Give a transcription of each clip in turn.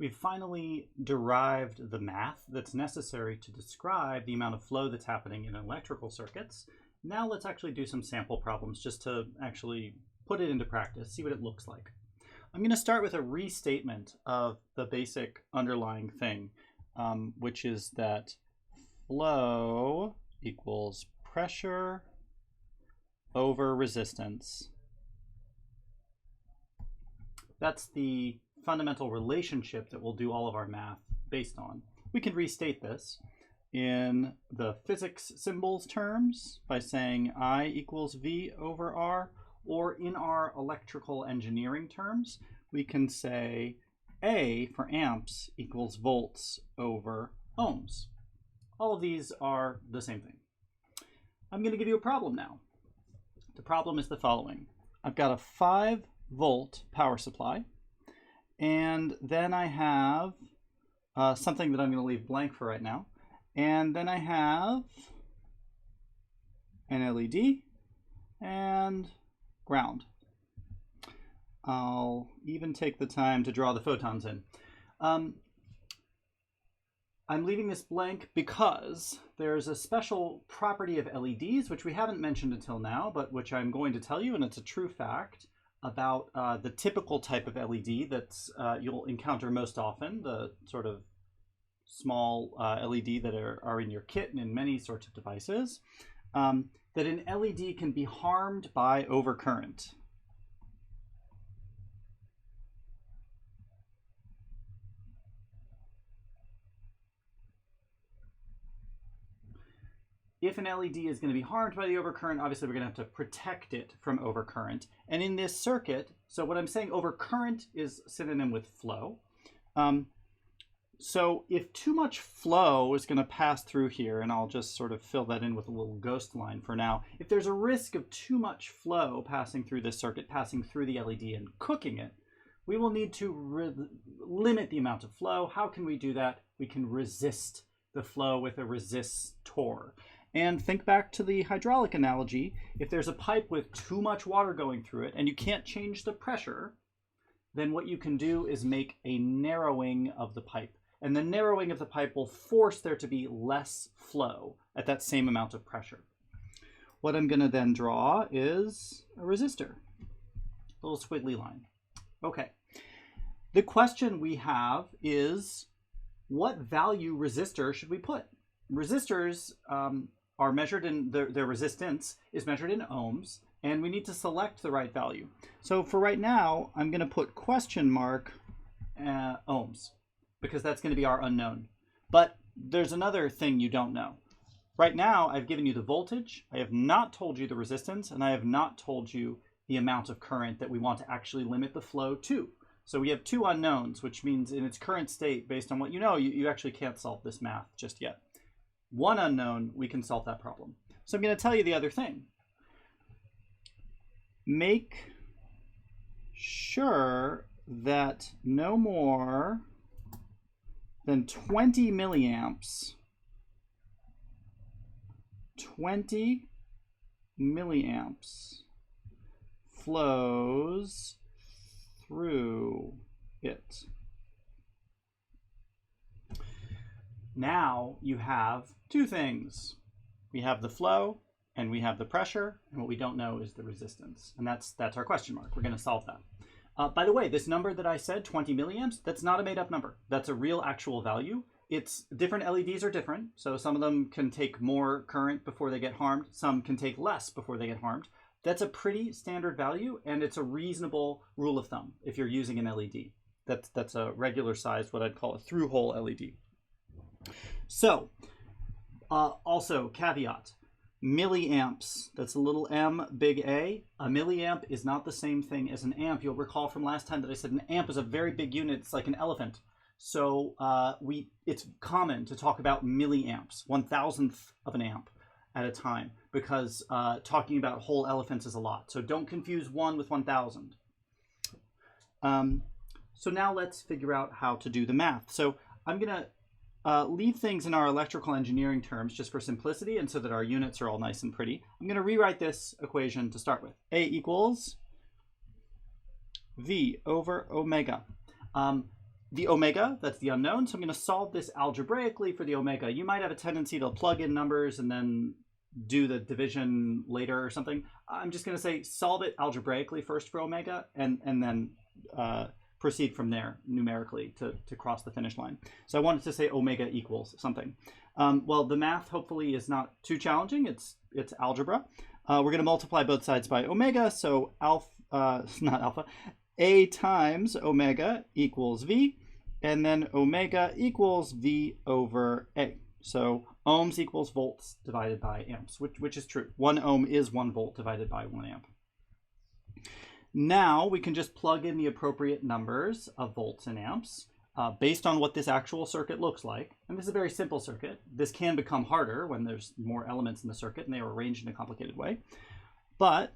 we've finally derived the math that's necessary to describe the amount of flow that's happening in electrical circuits. Now let's actually do some sample problems just to actually put it into practice, see what it looks like. I'm going to start with a restatement of the basic underlying thing, which is that flow equals pressure over resistance. That's the fundamental relationship that we'll do all of our math based on. We can restate this in the physics symbols terms by saying I equals V over R, or in our electrical engineering terms, we can say A for amps equals volts over ohms. All of these are the same thing. I'm going to give you a problem now. The problem is the following. I've got a 5-volt power supply, and then I have something that I'm going to leave blank for right now, and then I have an LED and ground. I'll even take the time to draw the photons in. I'm leaving this blank because there's a special property of LEDs, which we haven't mentioned until now, but which I'm going to tell you, and it's a true fact, about the typical type of LED that's you'll encounter most often, the sort of small LED that are in your kit and in many sorts of devices, that an LED can be harmed by overcurrent. If an LED is going to be harmed by the overcurrent, obviously we're going to have to protect it from overcurrent. And in this circuit, so what I'm saying, overcurrent is synonym with flow. So if too much flow is going to pass through here, and I'll just sort of fill that in with a little ghost line for now. If there's a risk of too much flow passing through this circuit, passing through the LED and cooking it, we will need to limit the amount of flow. How can we do that? We can resist the flow with a resistor. And think back to the hydraulic analogy. If there's a pipe with too much water going through it and you can't change the pressure, then what you can do is make a narrowing of the pipe. And the narrowing of the pipe will force there to be less flow at that same amount of pressure. What I'm going to then draw is a resistor, a little squiggly line. Okay. The question we have is, what value resistor should we put? Resistors are measured in, their resistance is measured in ohms, and we need to select the right value. So for right now, I'm going to put question mark ohms, because that's going to be our unknown. But there's another thing you don't know. Right now, I've given you the voltage, I have not told you the resistance, and I have not told you the amount of current that we want to actually limit the flow to. So we have two unknowns, which means in its current state, based on what you know, you actually can't solve this math just yet. One unknown, we can solve that problem. So I'm going to tell you the other thing. Make sure that no more than 20 milliamps, 20 milliamps flows through it. Now you have two things. We have the flow and we have the pressure, and what we don't know is the resistance. And that's our question mark. We're going to solve that. By the way, this number that I said, 20 milliamps, that's not a made up number. That's a real actual value. It's different LEDs are different. So some of them can take more current before they get harmed. Some can take less before they get harmed. That's a pretty standard value, and it's a reasonable rule of thumb if you're using an LED. That's a regular size, what I'd call a through hole LED. So, also caveat, milliamps, that's a little m, big A. A milliamp is not the same thing as an amp. You'll recall from last time that I said an amp is a very big unit. It's like an elephant. So it's common to talk about milliamps, 1,000th of an amp at a time, because talking about whole elephants is a lot. So don't confuse 1 with 1,000. So now let's figure out how to do the math. So I'm going to leave things in our electrical engineering terms just for simplicity and so that our units are all nice and pretty. I'm going to rewrite this equation to start with. A equals V over omega. the omega, that's the unknown. So I'm going to solve this algebraically for the omega. You might have a tendency to plug in numbers and then do the division later or something. I'm just going to say solve it algebraically first for omega and then proceed from there numerically to cross the finish line. So I wanted to say omega equals something. Well, the math hopefully is not too challenging. It's algebra. We're going to multiply both sides by omega. So a times omega equals v, and then omega equals v over a. So ohms equals volts divided by amps, which is true. 1 ohm is 1 volt divided by 1 amp. Now we can just plug in the appropriate numbers of volts and amps based on what this actual circuit looks like. And this is a very simple circuit. This can become harder when there's more elements in the circuit and they are arranged in a complicated way. But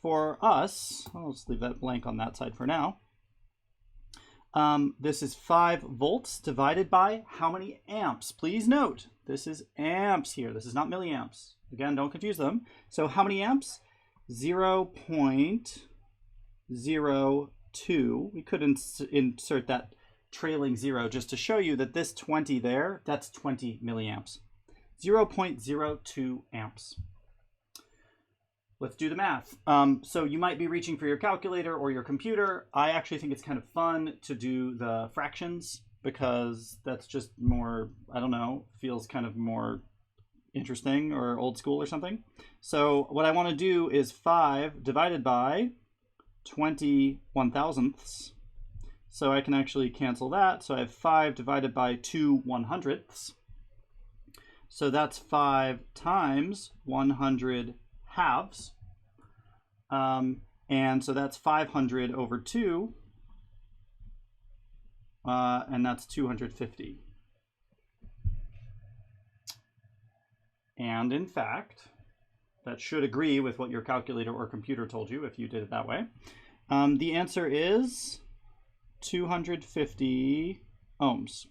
for us, I'll just leave that blank on that side for now. This is 5 volts divided by how many amps? Please note, this is amps here. This is not milliamps. Again, don't confuse them. So how many amps? 0.02. We could insert that trailing 0 just to show you that this 20 there, that's 20 milliamps. 0.02 amps. Let's do the math. So you might be reaching for your calculator or your computer. I actually think it's kind of fun to do the fractions because that's just more, I don't know, feels kind of more interesting or old school or something. So what I want to do is 5 divided by 20 1,000ths. So I can actually cancel that. So I have 5 divided by 2 100ths. So that's 5 times 100 halves. And so that's 500 over 2. And that's 250. And in fact, that should agree with what your calculator or computer told you if you did it that way. The answer is 250 ohms.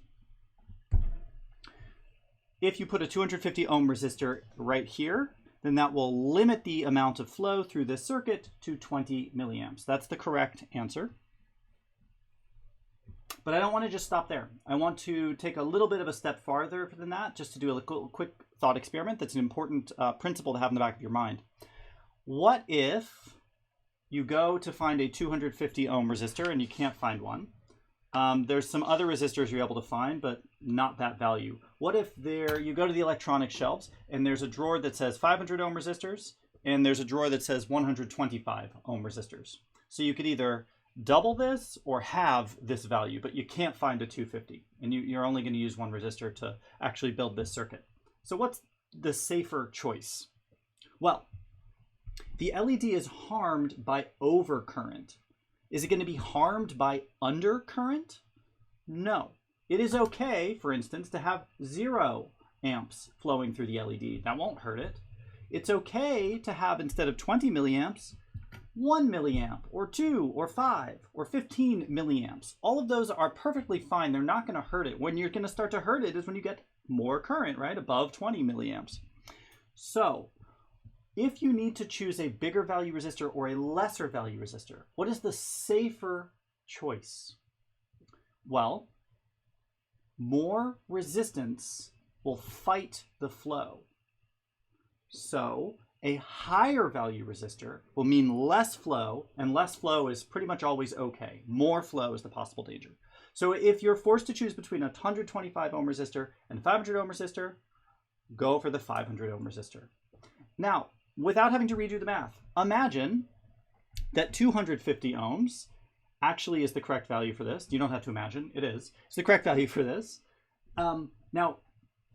If you put a 250 ohm resistor right here, then that will limit the amount of flow through this circuit to 20 milliamps. That's the correct answer. But I don't want to just stop there. I want to take a little bit of a step farther than that, just to do a quick thought experiment. That's an important principle to have in the back of your mind. What if you go to find a 250 ohm resistor and you can't find one? There's some other resistors you're able to find, but not that value. What if you go to the electronic shelves and there's a drawer that says 500 ohm resistors and there's a drawer that says 125 ohm resistors? So you could either double this or have this value, but you can't find a 250, and you're only going to use one resistor to actually build this circuit. So what's the safer choice? Well, the LED is harmed by overcurrent. Is it going to be harmed by undercurrent? No. It is okay, for instance, to have 0 amps flowing through the LED. That won't hurt it. It's okay to have, instead of 20 milliamps, 1 milliamp, or 2, or 5, or 15 milliamps. All of those are perfectly fine. They're not going to hurt it. When you're going to start to hurt it is when you get more current, right? Above 20 milliamps. So, if you need to choose a bigger value resistor or a lesser value resistor, what is the safer choice? Well, more resistance will fight the flow. So a higher value resistor will mean less flow, and less flow is pretty much always okay. More flow is the possible danger. So if you're forced to choose between a 125 ohm resistor and a 500 ohm resistor, go for the 500 ohm resistor. Now, without having to redo the math, imagine that 250 ohms actually is the correct value for this. You don't have to imagine, it is. It's the correct value for this. Now,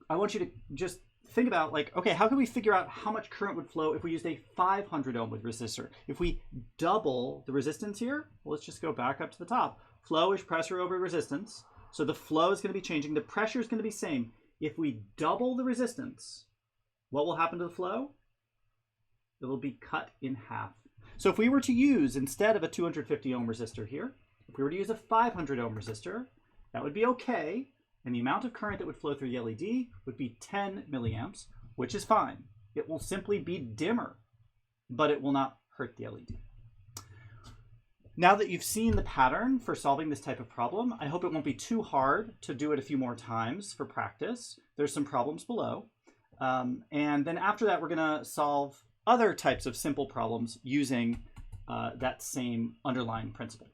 I want you to just think about, like, okay, how can we figure out how much current would flow if we used a 500 ohm resistor? If we double the resistance here, well, let's just go back up to the top. Flow is pressure over resistance. So the flow is going to be changing. The pressure is going to be same. If we double the resistance, what will happen to the flow? It will be cut in half. So if we were to use, instead of a 250 ohm resistor here, if we were to use a 500 ohm resistor, that would be okay. And the amount of current that would flow through the LED would be 10 milliamps, which is fine. It will simply be dimmer, but it will not hurt the LED. Now that you've seen the pattern for solving this type of problem, I hope it won't be too hard to do it a few more times for practice. There's some problems below. And then after that, we're going to solve other types of simple problems using that same underlying principle.